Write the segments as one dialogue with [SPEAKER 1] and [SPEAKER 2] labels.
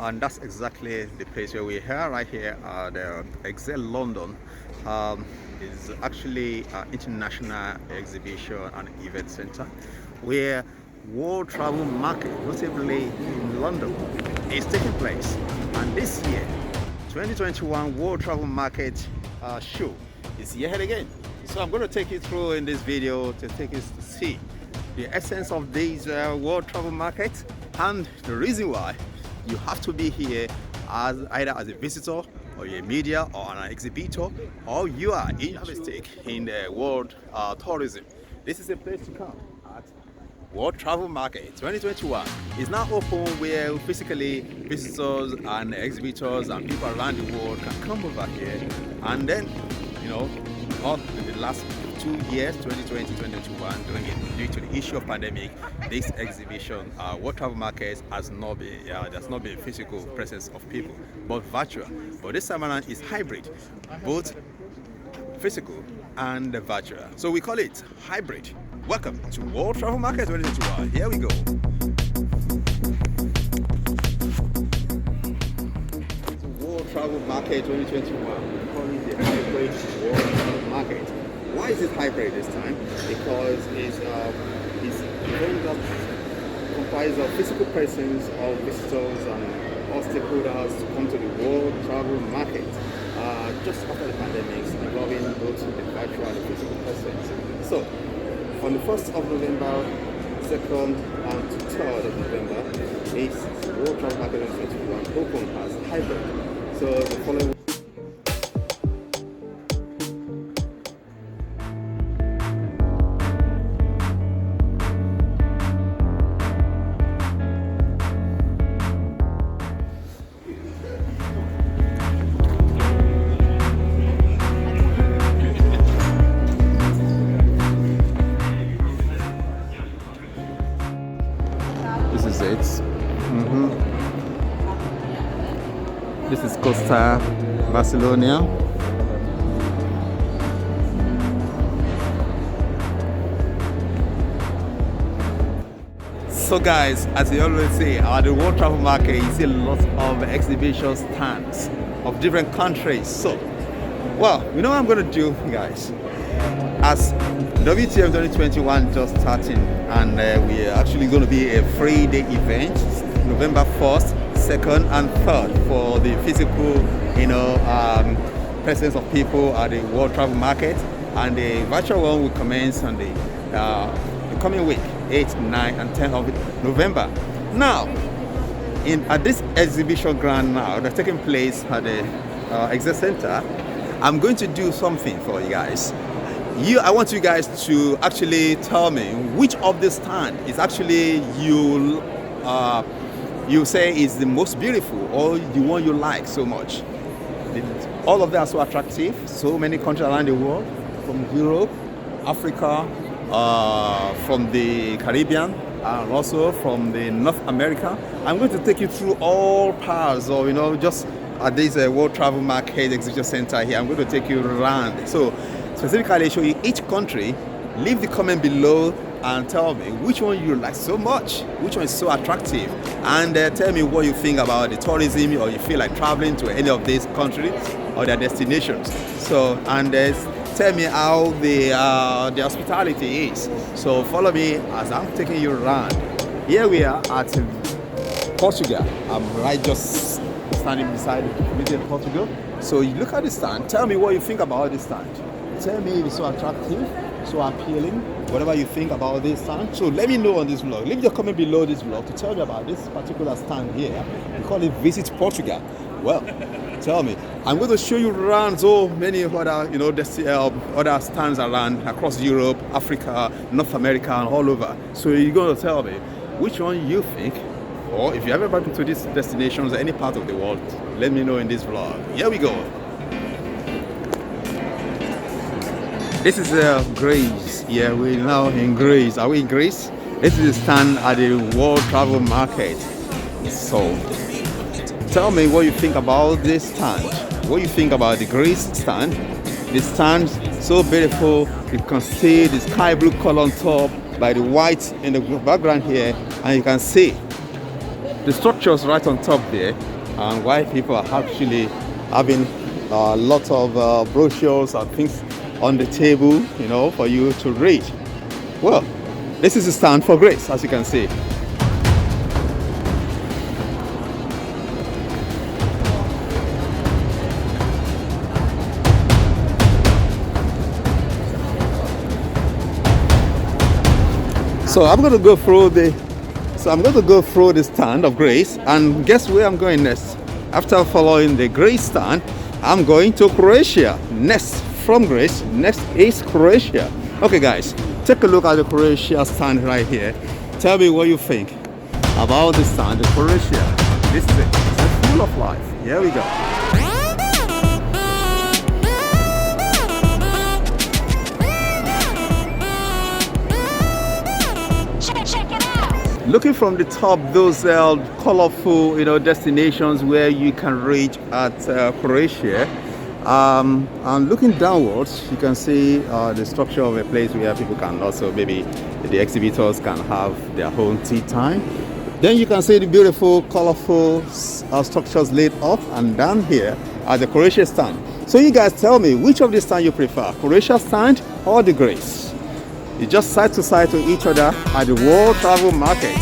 [SPEAKER 1] and that's exactly the place where we are right here at WTM London. Is actually an international exhibition and event center where World Travel Market, notably in London, is taking place. And this year, 2021 World Travel Market show is yet again. So I'm going to take you through in this video to take you to see the essence of this World Travel Market and the reason why you have to be here as either as a visitor or a media or an exhibitor, or you are in a stake in the world tourism. This is a place to come at World Travel Market 2021. Is now open where physically visitors and exhibitors and people around the world can come over here, and then not in the last 2 years, 2020, 2021, due to the issue of pandemic, this exhibition, World Travel Market, has not been, there's not been physical presence of people, but virtual. But this time around is hybrid, both physical and virtual. So we call it hybrid. Welcome to World Travel Market 2021. Here we go. World Travel Market 2021. We call it the hybrid World Travel Market. Why is it hybrid this time? Because it's event that comprises of physical presence of visitors and all stakeholders to come to the World Travel Market just after the pandemic, involving both the virtual and the physical presence. So, on the 1st of November, 2nd and 3rd of November, is World Travel Market 2021 open as hybrid. So the following is it. This is Costa Barcelona. So guys, as you always say, at the World Travel Market, you see a lot of exhibition stands of different countries. So, well, you know what I'm going to do, guys? As WTM 2021 just starting, and we are actually going to be a 3-day event, November 1st, 2nd and 3rd, for the physical, presence of people at the World Travel Market, and the virtual one will commence on the coming week, 8th, 9th and 10th of November. Now, at this exhibition ground now, that's taking place at the Exit Center, I'm going to do something for you guys. I want you guys to actually tell me which of the stand is actually you say is the most beautiful, or the one you like so much. All of them are so attractive. So many countries around the world, from Europe, Africa, from the Caribbean, and also from the North America. I'm going to take you through all parts of, just at this World Travel Market Exhibition Center here. I'm going to take you around. So specifically show you each country. Leave the comment below and tell me which one you like so much, which one is so attractive, and tell me what you think about the tourism, or you feel like traveling to any of these countries or their destinations. So, and tell me how the hospitality is. So follow me as I'm taking you around. Here we are at Portugal. I'm right just standing beside Portugal. So you look at the stand. Tell me what you think about this stand. Tell me if it's so attractive, so appealing, whatever you think about this stand. So let me know on this vlog. Leave your comment below this vlog to tell me about this particular stand here. We call it Visit Portugal. Well, tell me. I'm going to show you around so many other, other stands around across Europe, Africa, North America, and all over. So you're going to tell me which one you think, or if you ever been to these destinations or any part of the world, let me know in this vlog. Here we go. This is Greece. Yeah, we're now in Greece. Are we in Greece? This is the stand at the World Travel Market. So, tell me what you think about this stand. What you think about the Greece stand? The stand, so beautiful. You can see the sky blue color on top by the white in the background here, and you can see the structures right on top there. and why people are actually having a lot of brochures and things on the table, you know, for you to read. Well, this is the stand for Grace, as you can see. So I'm going to go through the stand of Grace, and guess where I'm going next? After following the Grace stand, I'm going to Croatia. Next from Grace, next is Croatia. Okay guys, take a look at the Croatia stand right here. Tell me what you think about the stand in Croatia. This is it. It's full of life. Here we go. Looking from the top, those colorful, you know, destinations where you can reach at Croatia, and looking downwards, you can see the structure of a place where people can also, maybe the exhibitors can have their own tea time. Then you can see the beautiful, colorful structures laid up and down here at the Croatia stand. So you guys tell me, which of the stand you prefer, Croatia stand or the Grace? It's just side to side to each other at the World Travel Market.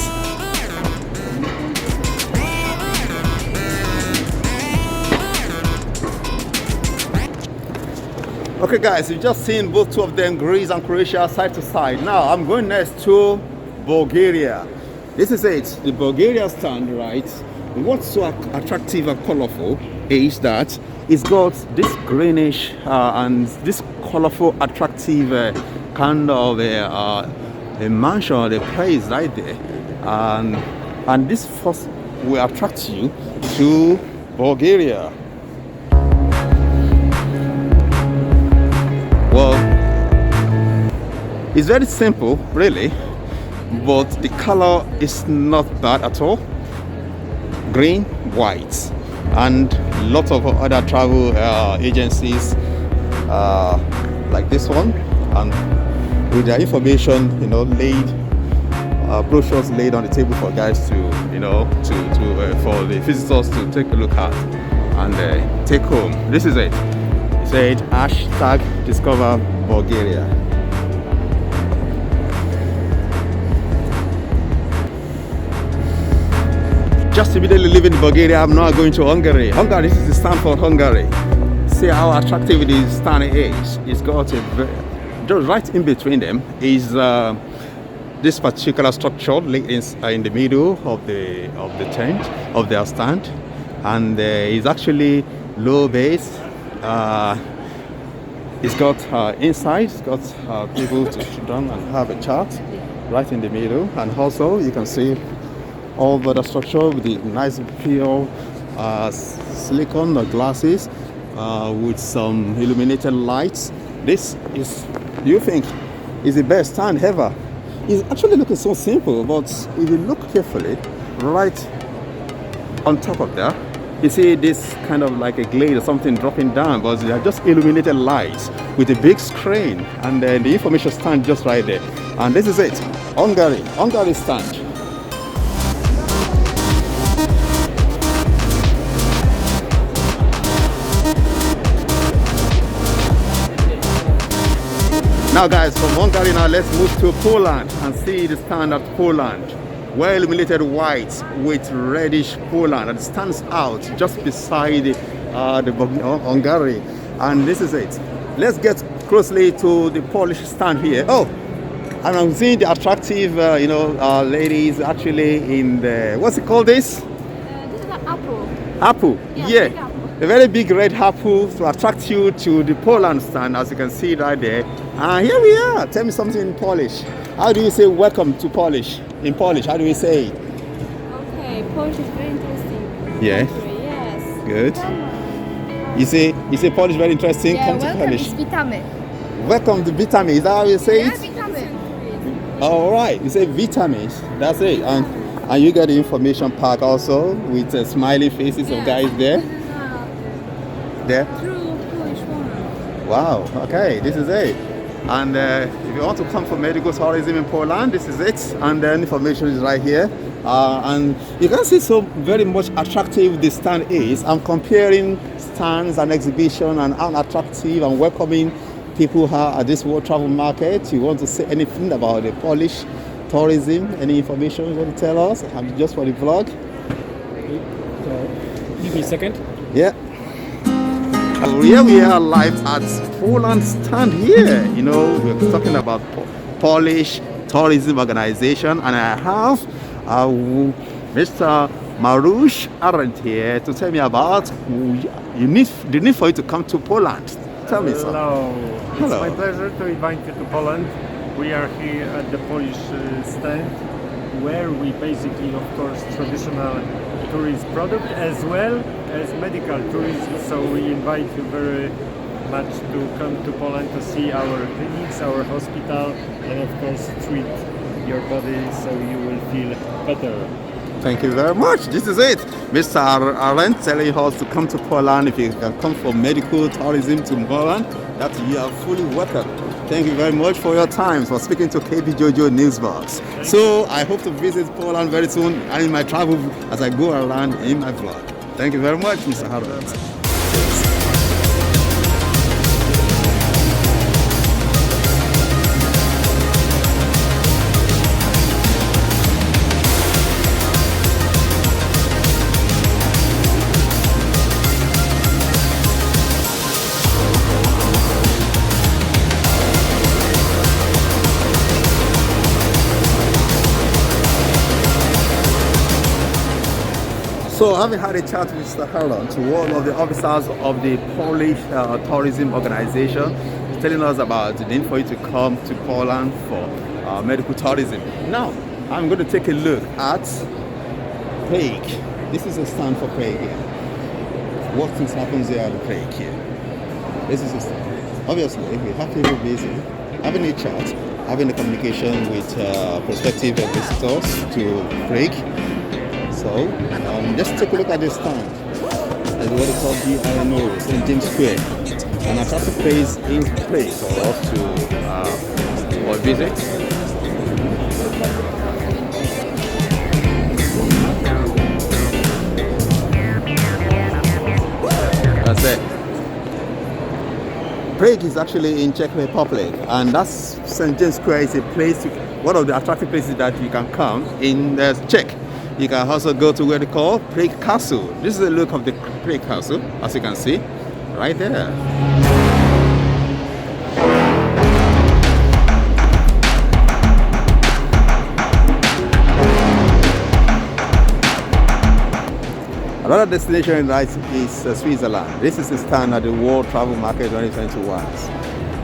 [SPEAKER 1] Okay guys, you've just seen both two of them, Greece and Croatia, side to side. Now I'm going next to Bulgaria. This is it, the Bulgaria stand, right? What's so attractive and colorful is that it's got this greenish and this colorful, attractive kind of a mansion, a place right there, and this first will attract you to Bulgaria. Well, it's very simple, really, but the color is not bad at all. Green, white, and lots of other travel agencies like this one, and with their information, you know, laid brochures laid on the table for guys to, you know, for the visitors to take a look at and take home. This is it. It said hashtag discover Bulgaria. Just immediately leaving Bulgaria, I'm now going to Hungary. Hungary, this is the stand for Hungary. See how attractive the stand is. It's got a just right in between them is this particular structure in the middle of the tent of their stand, and it's actually low base. It's got inside, it's got people to sit down and have a chat right in the middle, and also you can see all the structure with the nice pure silicone glasses with some illuminated lights. This is, you think, is the best stand ever. It's actually looking so simple, but if you look carefully, right on top of that, you see this kind of like a glade or something dropping down, but they are just illuminated lights with a big screen, and then the information stand just right there. And this is it, Hungary stand. Now guys, from Hungary now let's move to Poland and see the stand at Poland. Well illuminated white with reddish Poland, and it stands out just beside the Hungary. And this is it. Let's get closely to the Polish stand here. Oh, and I'm seeing the attractive, ladies actually in the, what's it called this?
[SPEAKER 2] This is an apple.
[SPEAKER 1] Apple, yeah.
[SPEAKER 2] Apple.
[SPEAKER 1] A very big red apple to attract you to the Poland stand, as you can see right there. And here we are. Tell me something in Polish. How do you say welcome to Polish? In Polish, how do we say it?
[SPEAKER 2] Okay, Polish is very interesting.
[SPEAKER 1] Yeah.
[SPEAKER 2] Country, yes.
[SPEAKER 1] Good. You say Polish very interesting.
[SPEAKER 2] Yeah,
[SPEAKER 1] Come to
[SPEAKER 2] welcome
[SPEAKER 1] Polish.
[SPEAKER 2] is witamy.
[SPEAKER 1] Welcome to Witamy. Is that how you say
[SPEAKER 2] Yeah,
[SPEAKER 1] it?
[SPEAKER 2] witamy.
[SPEAKER 1] All right. You say Witamy. That's it. And you get the information pack also with smiley faces of guys there.
[SPEAKER 2] This is
[SPEAKER 1] There.
[SPEAKER 2] true Polish woman.
[SPEAKER 1] Wow, okay, this is it. And if you want to come for medical tourism in Poland, this is it. And then information is right here. And you can see so very much attractive the stand is. I'm comparing stands and exhibition and how attractive and welcoming people are at this World Travel Market. You want to say anything about the Polish tourism? Any information you want to tell us? Just for the vlog?
[SPEAKER 3] Give me a second.
[SPEAKER 1] Yeah. Here we are live at Poland stand here. You know, we're talking about Polish tourism organization, and I have Mr. Mariusc Arent here to tell me about the need for you to come to Poland. Tell me something.
[SPEAKER 3] Hello. It's my pleasure to invite you to Poland. We are here at the Polish stand, where we basically, of course, traditional tourist product as well as medical tourism. So we invite you very much to come to Poland to see our clinics, our hospital, and of course treat your body so you will feel better.
[SPEAKER 1] Thank you very much. This is it. Mr. Arent telling us to come to Poland. If you can come for medical tourism to Poland, that you are fully welcome. Thank you very much for your time, for speaking to KBJOJO Newsbox. So I hope to visit Poland very soon and in my travel as I go around in my vlog. Thank you very much, Mr. Arent. So having had a chat with Mr. Arent, one of the officers of the Polish tourism organization, telling us about the need for you to come to Poland for medical tourism. Now, I'm going to take a look at Prague. This is a stand for Prague here. What things happens there at Prague here? This is a stand. Obviously, we have people busy, having a chat, having a communication with prospective visitors to Prague. So, just take a look at this stand. It's what they call the St. James Square. An attractive place in place for us to visit. That's it. Prague is actually in Czech Republic, and that's St. James Square is a place, one of the attractive places that you can come in Czech. You can also go to where they call Prague Castle. This is the look of the Prague Castle, as you can see, right there. Another destination is Switzerland. This is the stand at the World Travel Market 2021.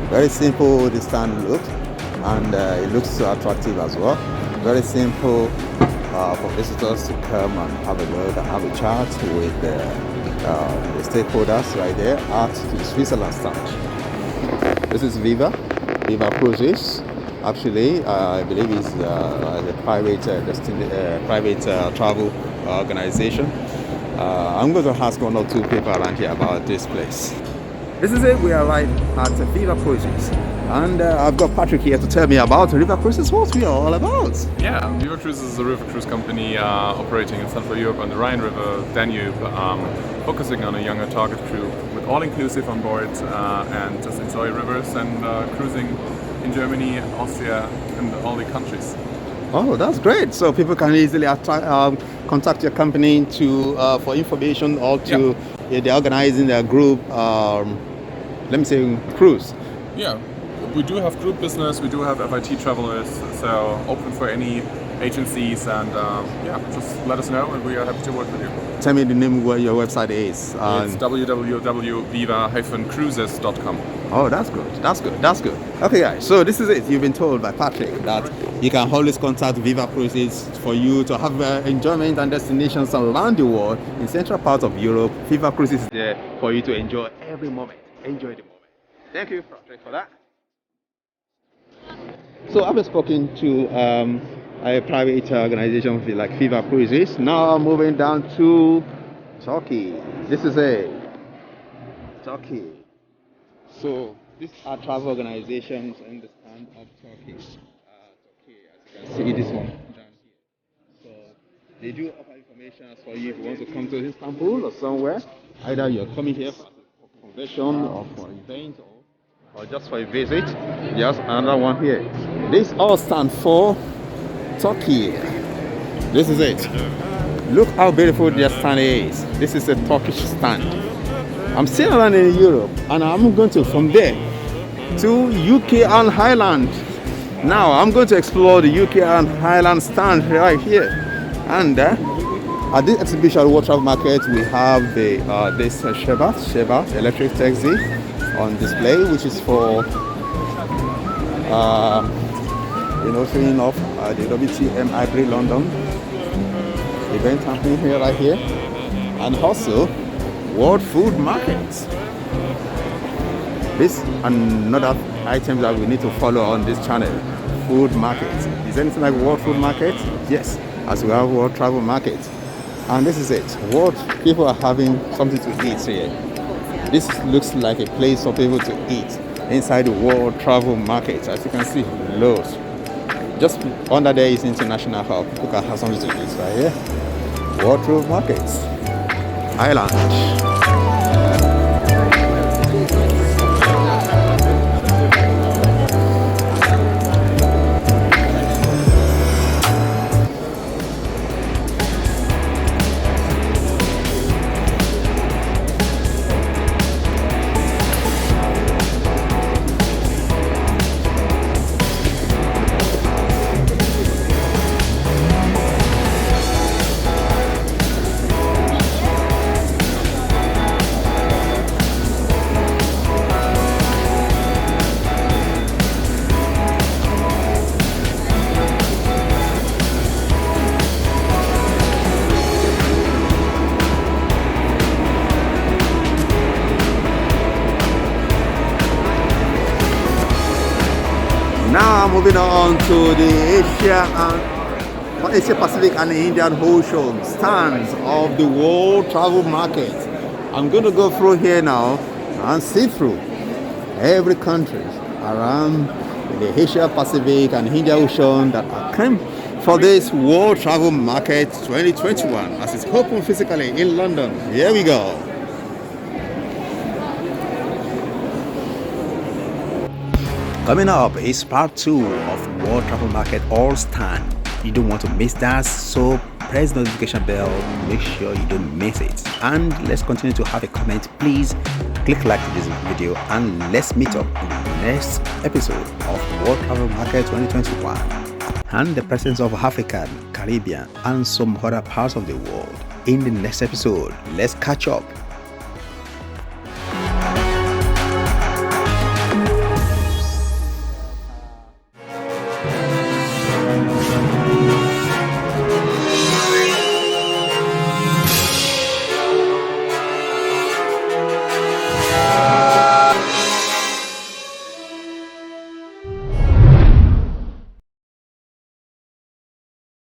[SPEAKER 1] Very simple, the stand looks, and it looks so attractive as well. Very simple. For visitors to come and have a look and have a chat with the stakeholders right there at the Switzerland stand. This is VIVA Cruises. Actually, I believe it's a private travel organization. I'm going to ask one or two people around here about this place. This is it. We are right at VIVA Cruises. And I've got Patrick here to tell me about VIVA Cruises, what we are all about.
[SPEAKER 4] Yeah, VIVA Cruises is a river cruise company operating in Central Europe on the Rhine River, Danube, focusing on a younger target crew with all-inclusive on board and just enjoy rivers and cruising in Germany, Austria and all the countries.
[SPEAKER 1] Oh, that's great. So people can easily contact your company for information or to they're organizing their group, let me say, cruise.
[SPEAKER 4] Yeah. We do have group business, we do have FIT travelers, so open for any agencies, and just let us know and we are happy to work with you.
[SPEAKER 1] Tell me the name where your website is.
[SPEAKER 4] It's www.viva-cruises.com.
[SPEAKER 1] Oh, that's good. Okay guys, so this is it. You've been told by Patrick that you can always contact VIVA Cruises for you to have enjoyment and destinations around the world in central part of Europe. VIVA Cruises is there for you to enjoy every moment. Enjoy the moment. Thank you, Patrick, for that. So I've been spoken to a private organization like VIVA Cruises. Now I'm moving down to Turkey. This is Turkey. So these are travel organizations in the stand of Turkey. Turkey, as you can see this one down here. So They do offer information for you if you want to come to Istanbul or somewhere. Either you're coming here for a convention or for an event or just for a visit. There's another one here. This all stand for Turkey. This is it. Look how beautiful their stand is. This is a Turkish stand. I'm still around in Europe and I'm going to from there to UK and Ireland. Now I'm going to explore the UK and Ireland stand right here. And at this exhibition, World Travel Market, we have the this Sherbert electric taxi on display, which is for showing off the WTM London event happening here right here, and also World Food Market. This another item that we need to follow on this channel. Food market. Is anything like World Food Market? Yes, as we have World Travel Market. And this is it. What people are having something to eat here. This looks like a place for people to eat inside the World Travel Market. As you can see, loads. Just under there is International Hub. You can have something to eat right here. World Travel Markets. Ireland. Now moving on to the Asia Pacific and the Indian Ocean stands of the World Travel Market. I'm going to go through here now and see through every country around the Asia Pacific and Indian Ocean that are come for this World Travel Market 2021 as it's open physically in London. Here we go. Coming up is part 2 of World Travel Market All Stand. You don't want to miss that, so press the notification bell, make sure you don't miss it. And let's continue to have a comment. Please click like to this video and let's meet up in the next episode of World Travel Market 2021 and the presence of African, Caribbean and some other parts of the world. In the next episode, let's catch up